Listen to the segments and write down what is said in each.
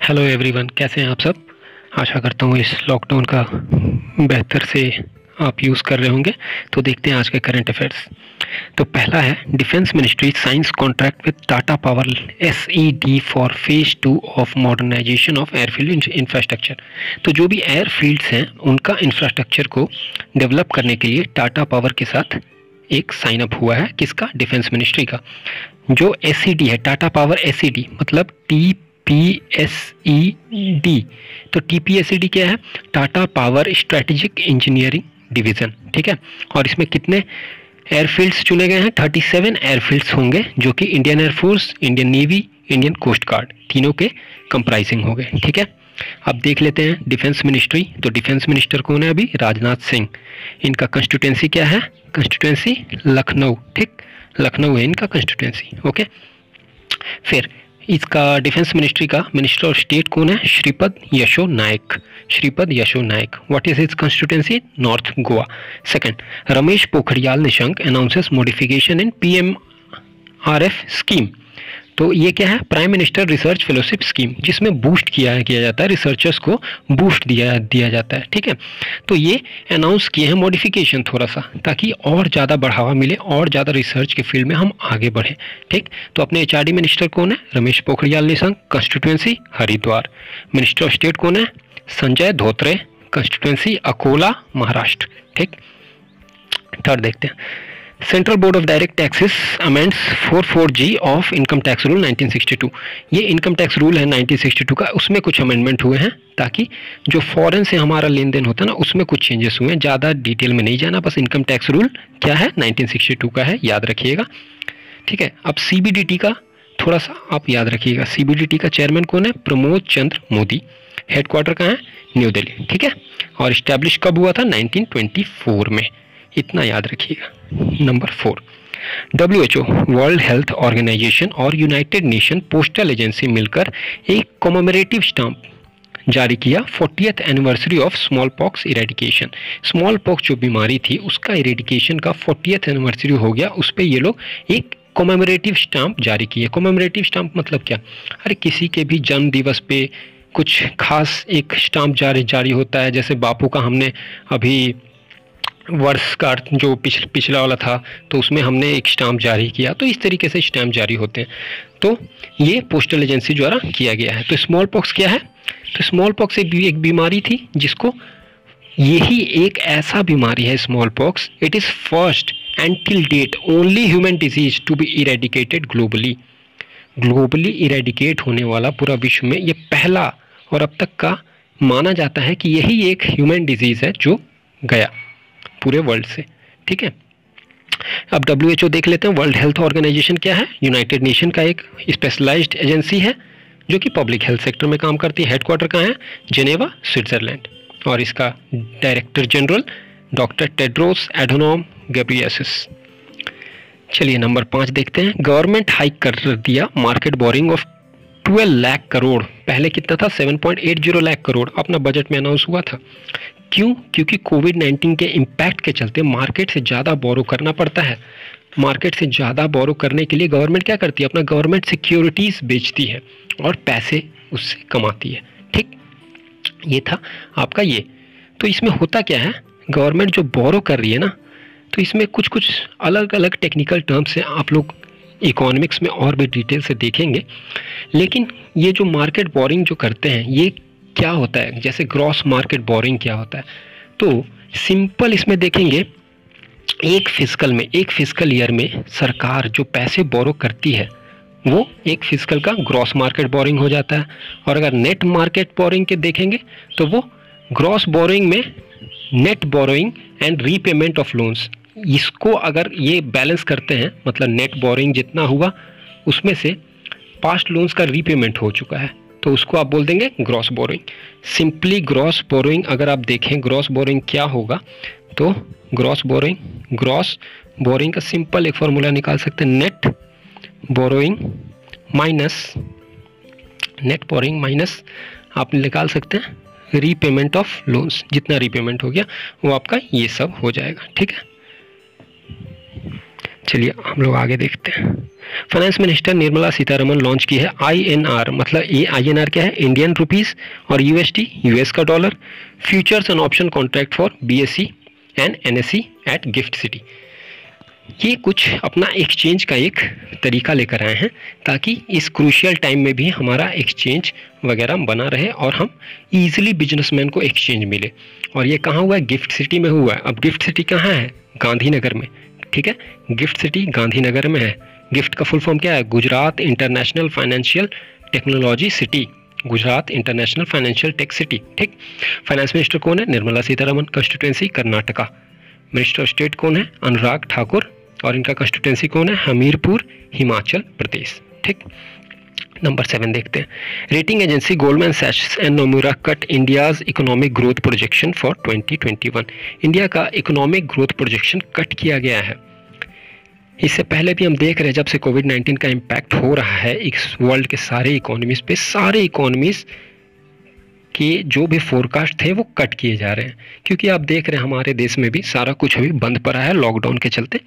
Hello everyone, कैसे हैं आप सब। आशा करता हूँ इस लॉकडाउन का बेहतर से आप यूज़ कर रहे होंगे। तो देखते हैं आज के करंट अफेयर्स। तो पहला है, defence ministry signs contract with Tata Power SED for phase 2 of modernisation of airfield infrastructure. तो जो भी एयरफील्ड्स हैं उनका इंफ्रास्ट्रक्चर को डेवलप करने के लिए टाटा पावर के साथ एक साइन अप हुआ है। किसका? डिफेंस मिनिस्ट्री का। जो SED है, टाटा पावर SED मतलब TPSED। तो TPSED क्या है? Tata power strategic engineering division. ठीक है। और इसमें कितने एयरफील्ड्स चुने गए हैं? 37 एयरफील्ड्स होंगे, जो कि Indian air force, Indian navy, Indian coast guard तीनों के कंप्राइजिंग हो गए। ठीक है। अब देख लेते हैं डिफेंस मिनिस्ट्री। तो डिफेंस मिनिस्टर कौन है अभी? राजनाथ सिंह। इनका कंस्टिट्यूएंसी क्या है? कंस्टिट्यूएंसी लखनऊ। ठीक, लखनऊ है इनका कंस्टिट्यूएंसी। ओके। फिर इसका डिफेंस मिनिस्ट्री का मिनिस्टर ऑफ स्टेट कौन है? Shripad Yesso Naik. Shripad Yesso Naik. What is his constituency? North Goa. Second, Ramesh Pokhriyal Nishank announces modification in PMRF scheme. तो ये क्या है? Prime minister research fellowship scheme, जिसमें बूस्ट किया जाता है, रिसर्चर्स को बूस्ट दिया जाता है। ठीक है। तो ये अनाउंस किए हैं मॉडिफिकेशन थोड़ा सा, ताकि और ज़्यादा बढ़ावा मिले और ज़्यादा रिसर्च के फील्ड में हम आगे बढ़ें। ठीक। तो अपने HRD मिनिस्टर कौन है? Ramesh Pokhriyal Nishank, constituency Haridwar. Minister of state कौन है? संजय धोत्रे, कंस्टिट्यूएंसी अकोला, महाराष्ट्र। ठीक। थर्ड देखते हैं, central board of direct taxes amends 44G of income tax rule 1962। ये इनकम टैक्स रूल है 1962 का, उसमें कुछ अमेंडमेंट हुए हैं, ताकि जो फॉरेन से हमारा लेन देन होता है ना, उसमें कुछ चेंजेस हुए हैं। ज़्यादा डिटेल में नहीं जाना, बस इनकम टैक्स रूल क्या है? 1962 का है, याद रखिएगा। ठीक है। अब CBDT का थोड़ा सा आप याद रखिएगा। CBDT का चेयरमैन कौन है? प्रमोद चंद्र मोदी। हेडक्वार्टर कहाँ है? न्यू दिल्ली। ठीक है। और इस्टेब्लिश कब हुआ था? 1924 में। इतना याद रखिएगा। Number 4, WHO World Health Organization और यूनाइटेड नेशन पोस्टल एजेंसी मिलकर एक कॉमेमोरेटिव स्टाम्प जारी किया 40th anniversary of small pox eradication. Small pox जो बीमारी थी उसका इरेडिकेशन का 40th एनिवर्सरी हो गया, उस पर ये लोग एक कॉमेमोरेटिव स्टाम्प जारी किए। कॉमेमोरेटिव स्टाम्प मतलब क्या? अरे किसी के भी जन्म दिवस पे कुछ खास एक स्टाम्प जारी होता है। जैसे बापू का हमने अभी वर्ष का जो पिछला वाला था, तो उसमें हमने एक स्टाम्प जारी किया। तो इस तरीके से स्टाम्प जारी होते हैं। तो ये पोस्टल एजेंसी द्वारा किया गया है। तो स्मॉल पॉक्स क्या है? तो स्मॉल पॉक्स एक बीमारी थी, जिसको यही एक ऐसा बीमारी है small pox, it is first and till date only human disease to be eradicated globally. Globally eradicate होने वाला पूरा विश्व में ये पहला और अब तक का माना जाता है कि यही एक ह्यूमन डिजीज़ है जो गया पूरे वर्ल्ड से। ठीक है। अब WHO देख लेते हैं। वर्ल्ड हेल्थ ऑर्गेनाइजेशन क्या है? यूनाइटेड नेशन का एक स्पेशलाइज्ड एजेंसी है, जो कि पब्लिक हेल्थ सेक्टर में काम करती है। हेडक्वार्टर कहाँ है? Geneva, Switzerland. और इसका director general doctor Tedros Adhanom Ghebreyesus. चलिए नंबर 5 देखते हैं। गवर्नमेंट हाइक कर दिया market borrowing of 12 lakh crore. पहले कितना था? 7.80 लाख करोड़ अपना बजट में अनाउंस हुआ था। क्यों? क्योंकि कोविड-19 के इम्पैक्ट के चलते मार्केट से ज़्यादा बोरो करना पड़ता है। मार्केट से ज़्यादा बोरो करने के लिए गवर्नमेंट क्या करती है? अपना गवर्नमेंट सिक्योरिटीज़ बेचती है और पैसे उससे कमाती है। ठीक, ये था आपका ये। तो इसमें होता क्या है? गवर्नमेंट जो बोरो कर रही है ना, तो इसमें कुछ कुछ अलग अलग टेक्निकल टर्म्स हैं, आप लोग इकोनॉमिक्स में और भी डिटेल से देखेंगे। लेकिन ये जो मार्केट बोरिंग जो करते हैं, ये क्या होता है? जैसे ग्रॉस मार्केट बोरिंग क्या होता है? तो सिंपल इसमें देखेंगे, एक फिस्कल ईयर में सरकार जो पैसे बोरो करती है, वो एक फिस्कल का ग्रॉस मार्केट बोरिंग हो जाता है। और अगर नेट मार्केट बोरिंग के देखेंगे, तो वो ग्रॉस बोरिंग में net borrowing and repayment of loans, इसको अगर ये बैलेंस करते हैं, मतलब नेट बोरिंग जितना हुआ उसमें से पास्ट लोन्स का रीपेमेंट हो चुका है, तो उसको आप बोल देंगे gross borrowing. Simply gross borrowing अगर आप देखें, ग्रॉस बोरोइंग क्या होगा? तो ग्रॉस बोरोइंग का सिंपल एक फॉर्मूला निकाल सकते हैं, नेट बोरोइंग माइनस आप निकाल सकते हैं रीपेमेंट ऑफ लोन्स। जितना रीपेमेंट हो गया वो आपका ये सब हो जाएगा। ठीक है। चलिए हम लोग आगे देखते हैं। Finance minister Nirmala Sitharaman launch की है INR, मतलब ये INR क्या है, इंडियन रुपीस, और USD US का dollar, futures and option contract for BSE and NSE at GIFT City. ये कुछ अपना एक्सचेंज का एक तरीका लेकर आए हैं ताकि इस क्रूशियल टाइम में भी हमारा एक्सचेंज वगैरह बना रहे और हम इजीली बिजनेसमैन को एक्सचेंज मिले। और ये कहाँ हुआ है, गिफ्ट सिटी में हुआ है। अब गिफ्ट सिटी कहाँ है, गांधीनगर में, ठीक है, गिफ्ट सिटी गांधीनगर में है। गिफ्ट का फुल फॉर्म क्या है, Gujarat International Financial Technology City, Gujarat International Financial Tech City, ठीक। फाइनेंस मिनिस्टर कौन है, Nirmala Sitharaman, constituency Karnataka. Minister of state कौन है, अनुराग ठाकुर, और इनका कंस्टिट्यूएंसी कौन है, हमीरपुर, हिमाचल प्रदेश, ठीक। नंबर 7 देखते हैं। Rating agency Goldman Sachs and Nomura cut India's economic growth projection for 2021। India का इकोनॉमिक ग्रोथ प्रोजेक्शन कट किया गया है। इससे पहले भी हम देख रहे हैं जब से कोविड-19 का इम्पैक्ट हो रहा है इस वर्ल्ड के सारे इकोनॉमीज पे, सारे इकोनॉमीज के जो भी फोरकास्ट थे वो कट किए जा रहे हैं, क्योंकि आप देख रहे हैं हमारे देश में भी सारा कुछ अभी बंद पड़ा है लॉकडाउन के चलते।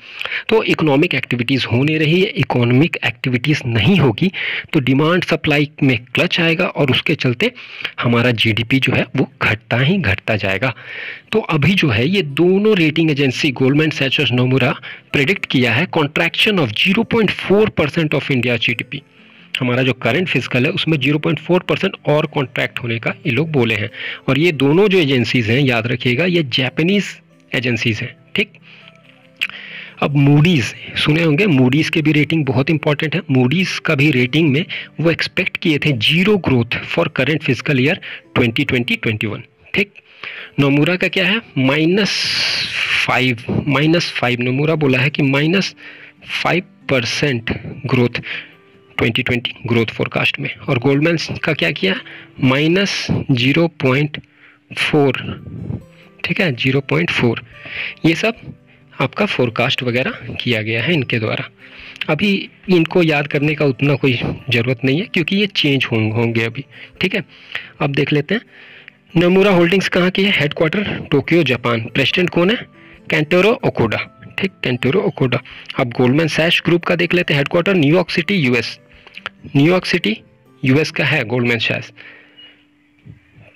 तो इकोनॉमिक एक्टिविटीज़ हो नहीं रही है, इकोनॉमिक एक्टिविटीज़ नहीं होगी तो डिमांड सप्लाई में क्लच आएगा और उसके चलते हमारा GDP जो है वो घटता ही घटता जाएगा। तो अभी जो है ये दोनों rating agency Goldman Sachs Nomura predict किया है contraction of 0.4% of India GDP। हमारा जो करंट फिजिकल है उसमें 0.4% और कॉन्ट्रैक्ट होने का ये लोग बोले हैं। और ये दोनों जो एजेंसीज हैं, याद रखिएगा, ये जापानीज एजेंसीज हैं, ठीक। अब मूडीज सुने होंगे, मूडीज के भी रेटिंग बहुत इंपॉर्टेंट है। मूडीज का भी रेटिंग में वो एक्सपेक्ट किए थे 0 growth for current physical year 2020-21, ठीक। नोमुरा का क्या है, -5 नोमुरा बोला है कि -5% ग्रोथ 2020 ग्रोथ फोरकास्ट में। और गोल्डमैन का क्या किया, -0.4, ठीक है, 0.4। ये सब आपका फोरकास्ट वगैरह किया गया है इनके द्वारा। अभी इनको याद करने का उतना कोई ज़रूरत नहीं है क्योंकि ये चेंज होंगे अभी, ठीक है। अब देख लेते हैं नोमुरा होल्डिंग्स कहाँ की है, हेडक्वार्टर टोक्यो जापान, प्रेसिडेंट कौन है, केंटोरो ओकोडा, ठीक, केंटोरो ओकोडा। अब गोल्डमैन सैच ग्रुप का देख लेते हैं, headquarter New York city US, New York city US का है गोल्डमैन सैच,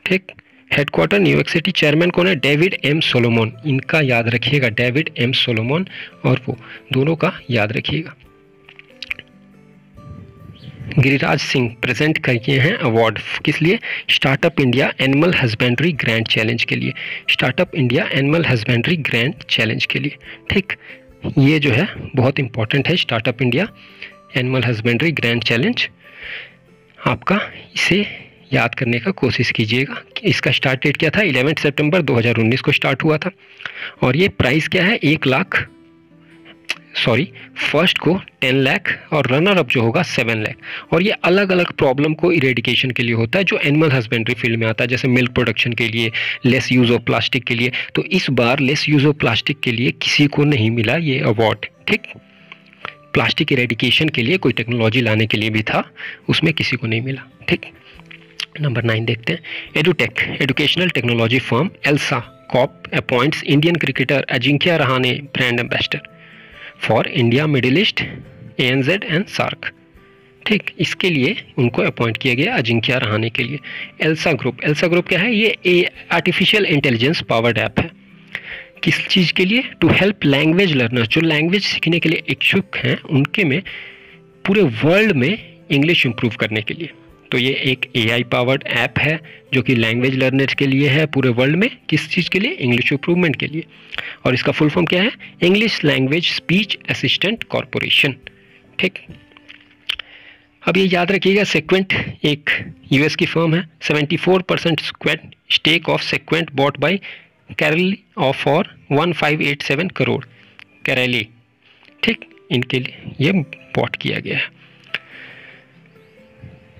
ठीक, हेडक्वार्टर न्यूयॉर्क सिटी। चेयरमैन कौन है, डेविड M सोलोमन, इनका याद रखिएगा, डेविड M सोलोमन, और वो दोनों का याद रखिएगा। गिरिराज सिंह प्रेजेंट किए हैं अवार्ड, किस लिए, startup India animal husbandry grand challenge के लिए, startup India animal husbandry grand challenge के लिए, ठीक। ये जो है बहुत इंपॉर्टेंट है, startup India animal husbandry grand challenge, आपका इसे याद करने का कोशिश कीजिएगा। इसका स्टार्ट डेट क्या था, 11 सितंबर 2019 को स्टार्ट हुआ था। और ये प्राइस क्या है, 1 लाख, सॉरी, फर्स्ट को 10 लाख और रनर अप जो होगा 7 लाख। और ये अलग अलग प्रॉब्लम को इरेडिकेशन के लिए होता है जो एनिमल हस्बेंड्री फील्ड में आता है, जैसे मिल्क प्रोडक्शन के लिए, लेस यूज ऑफ प्लास्टिक के लिए। तो इस बार लेस यूज ऑफ प्लास्टिक के लिए किसी को नहीं मिला ये अवार्ड, ठीक। प्लास्टिक इरेडिकेशन के लिए कोई टेक्नोलॉजी लाने के लिए भी था, उसमें किसी को नहीं मिला, ठीक। नंबर 9 देखते हैं। Edutech educational technology firm ELSA Corp appoints Indian cricketer Ajinkya Rahane brand ambassador for India, Middle East, ANZ and SAARC, ठीक। इसके लिए उनको अपॉइंट किया गया अजिंक्य रहाणे के लिए। एल्सा ग्रुप क्या है, ये आर्टिफिशियल इंटेलिजेंस पावर्ड ऐप है। किस चीज़ के लिए, टू हेल्प लैंग्वेज लर्नर्स, जो लैंग्वेज सीखने के लिए इच्छुक हैं उनके में पूरे वर्ल्ड में इंग्लिश इंप्रूव करने के लिए। तो ये एक AI पावर्ड ऐप है जो कि लैंग्वेज लर्नर्स के लिए है पूरे वर्ल्ड में, किस चीज़ के लिए, इंग्लिश इंप्रूवमेंट के लिए। और इसका फुल फॉर्म क्या है, English language speech assistant corporation, ठीक। अब ये याद रखिएगा, सेक्वेंट एक US की फर्म है, 74% stake of Sequent bought by Carlyle of for 1587 crore Carlyle, ठीक, इनके लिए ये बॉट किया गया है।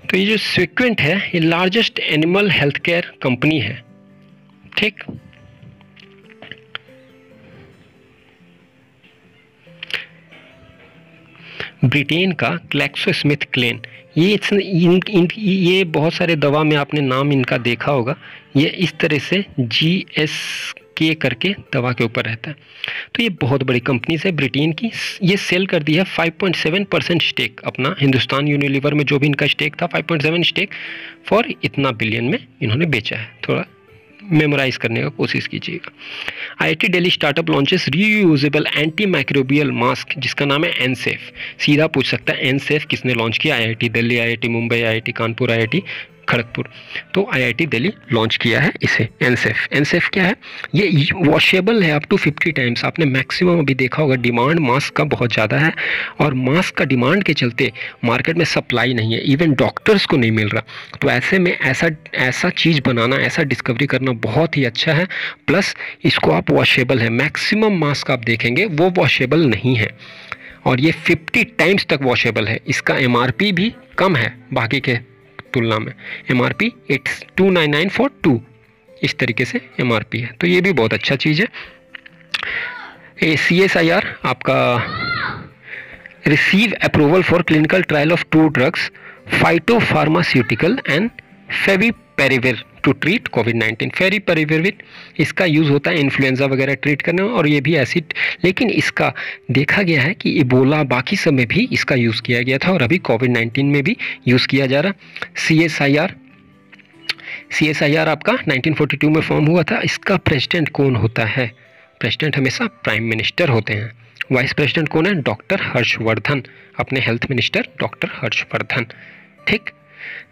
तो ये जो सेक्वेंट है ये largest animal health care company है, ठीक। ब्रिटेन का ग्लैक्सोस्मिथक्लाइन, ये बहुत सारे दवा में आपने नाम इनका देखा होगा। ये इस तरह से के करके दवा के ऊपर रहता है। तो ये बहुत बड़ी कंपनी है ब्रिटेन की। ये सेल कर दिया 5.7% स्टेक अपना, हिंदुस्तान यूनिलीवर में जो भी इनका स्टेक था 5.7 स्टेक फॉर इतना बिलियन में इन्होंने बेचा है। थोड़ा मेमोराइज करने का कोशिश कीजिएगा। IIT Delhi startup launches reusable anti microbial mask जिसका नाम है एनसेफ। सीधा पूछ सकता है एनसेफ किसने लॉन्च किया? IIT Delhi, IIT Mumbai, IIT Kanpur, IIT Kharagpur. तो IIT दिल्ली लॉन्च किया है इसे एनसेफ। एनसेफ क्या है? ये वॉशेबल है अप टू 50 टाइम्स। आपने मैक्सिमम अभी देखा होगा, डिमांड मास्क का बहुत ज़्यादा है और मास्क का डिमांड के चलते मार्केट में सप्लाई नहीं है, इवन डॉक्टर्स को नहीं मिल रहा। तो ऐसे में ऐसा चीज़ बनाना, ऐसा डिस्कवरी करना बहुत ही अच्छा है। प्लस इसको आप वॉशेबल है, मैक्सिमम मास्क आप देखेंगे वो वॉशेबल नहीं है और ये 50 टाइम्स तक वॉशेबल है। इसका MRP भी कम है बाकी के तुलना में। MRP 299 for 2 इस तरीके से MRP है, तो ये भी बहुत अच्छा चीज़ है। CSIR आपका receive approval for clinical trial of 2 drugs phytopharmaceutical and favipiravir to treat कोविड-19। फेविपिराविर इसका यूज़ होता है इन्फ्लुएंजा वगैरह ट्रीट करने में और ये भी एसिड, लेकिन इसका देखा गया है कि इबोला बाकी सब में भी इसका यूज़ किया गया था और अभी कोविड-19 में भी यूज़ किया जा रहा। CSIR आपका 1942 में फॉर्म हुआ था। इसका प्रेसिडेंट कौन होता है? प्रेसिडेंट हमेशा प्राइम मिनिस्टर होते हैं। वाइस प्रेसिडेंट कौन है? डॉक्टर हर्षवर्धन, अपने हेल्थ मिनिस्टर डॉक्टर हर्षवर्धन। ठीक।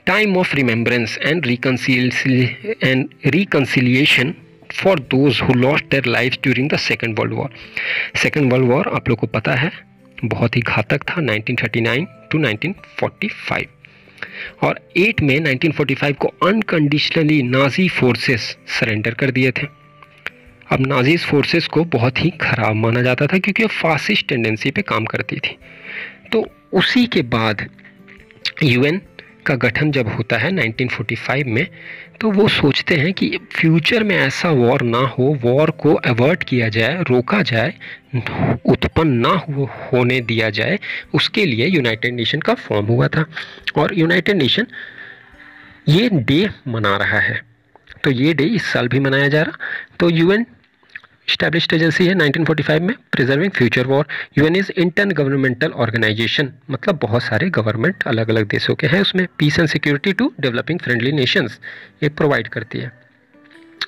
Time of remembrance and reconciliation for those who lost their life during the second world war. Second world war आप लोग को पता है बहुत ही घातक था, 1939 to 1945 और 8 मई 1945 को अनकंडीशनली नाजी फोर्सेस सरेंडर कर दिए थे। अब नाजीज फोर्सेस को बहुत ही खराब माना जाता था क्योंकि वो फासिस्ट टेंडेंसी पे काम करती थी। तो उसी के बाद UN का गठन जब होता है 1945 में, तो वो सोचते हैं कि फ्यूचर में ऐसा वॉर ना हो, वॉर को अवॉइड किया जाए, रोका जाए, उत्पन्न ना होने दिया जाए। उसके लिए यूनाइटेड नेशन का फॉर्म हुआ था और यूनाइटेड नेशन ये डे मना रहा है। तो ये डे इस साल भी मनाया जा रहा। तो UN स्टैब्लिश्ड एजेंसी है 1945 में, preserving future war. UN is intergovernmental organisation, मतलब बहुत सारे गवर्नमेंट अलग अलग देशों के हैं उसमें। Peace and security to developing friendly nations ये प्रोवाइड करती है।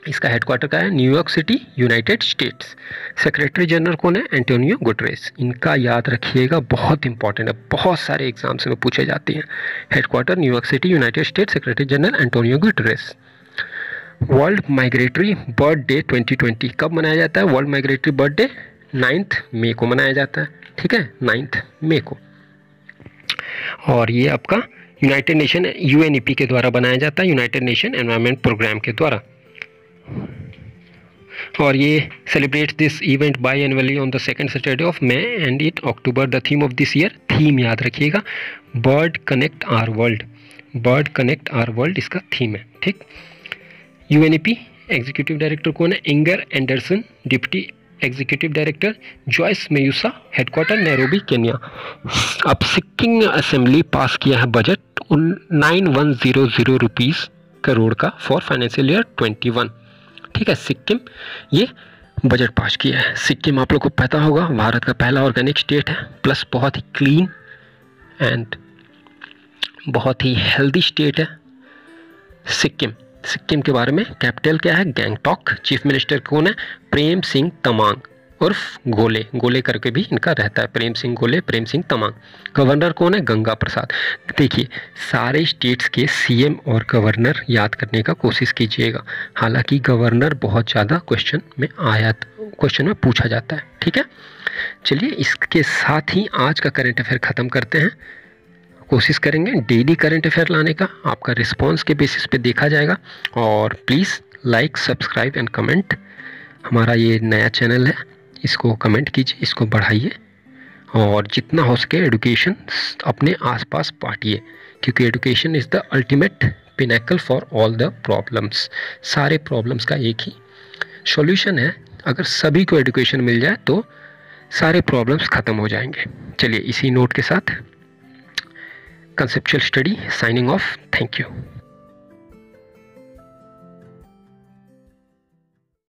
इसका हेडक्वार्टर का है New York City, United States. Secretary general कौन है? Antonio Guterres. इनका याद रखिएगा, बहुत इंपॉर्टेंट है, बहुत सारे एग्जाम्स में पूछे जाते हैं। Headquarter New York City, United States, secretary general Antonio Guterres. World migratory bird day 2020 कब मनाया जाता है? वर्ल्ड माइग्रेटरी बर्ड डे 9 मई को मनाया जाता है। ठीक है, 9 मई को। और ये आपका यूनाइटेड नेशन UNEP के द्वारा बनाया जाता है, यूनाइटेड नेशन एनवायरनमेंट प्रोग्राम के द्वारा। और ये celebrate this event by annually on the second Saturday of May and it October। The theme of this year, theme याद रखिएगा, bird connect our world. Bird connect our world इसका theme है। ठीक। UNEP executive director कौन है? Inger Andersen. Deputy executive director Joyce Msuya. Headquarter Nairobi, Kenya. अब Sikkim assembly पास किया है बजट 9100 रुपीज़ करोड़ का फॉर फाइनेंशियल ईयर 21। ठीक है, सिक्किम ये बजट पास किया है। सिक्किम आप लोग को पता होगा भारत का पहला ऑर्गेनिक स्टेट है, प्लस बहुत ही क्लीन एंड बहुत ही हेल्दी स्टेट है सिक्किम। सिक्किम के बारे में कैपिटल क्या है? गैंगटॉक। चीफ मिनिस्टर कौन है? प्रेम सिंह तमांग उर्फ गोले। गोले करके भी इनका रहता है, प्रेम सिंह गोले, प्रेम सिंह तमांग। गवर्नर कौन है? गंगा प्रसाद। देखिए, सारे स्टेट्स के CM और गवर्नर याद करने का कोशिश कीजिएगा, हालांकि गवर्नर बहुत ज़्यादा क्वेश्चन में पूछा जाता है। ठीक है, चलिए इसके साथ ही आज का करंट अफेयर ख़त्म करते हैं। कोशिश करेंगे डेली करंट अफेयर लाने का, आपका रिस्पांस के बेसिस पे देखा जाएगा। और please like, subscribe and comment. हमारा ये नया चैनल है, इसको कमेंट कीजिए, इसको बढ़ाइए और जितना हो सके एडुकेशन अपने आसपास बांटिए, क्योंकि education is the ultimate pinnacle for all the problems. सारे प्रॉब्लम्स का एक ही सॉल्यूशन है, अगर सभी को एडुकेशन मिल जाए तो सारे प्रॉब्लम्स ख़त्म हो जाएंगे। चलिए इसी नोट के साथ conceptual study signing off. Thank you.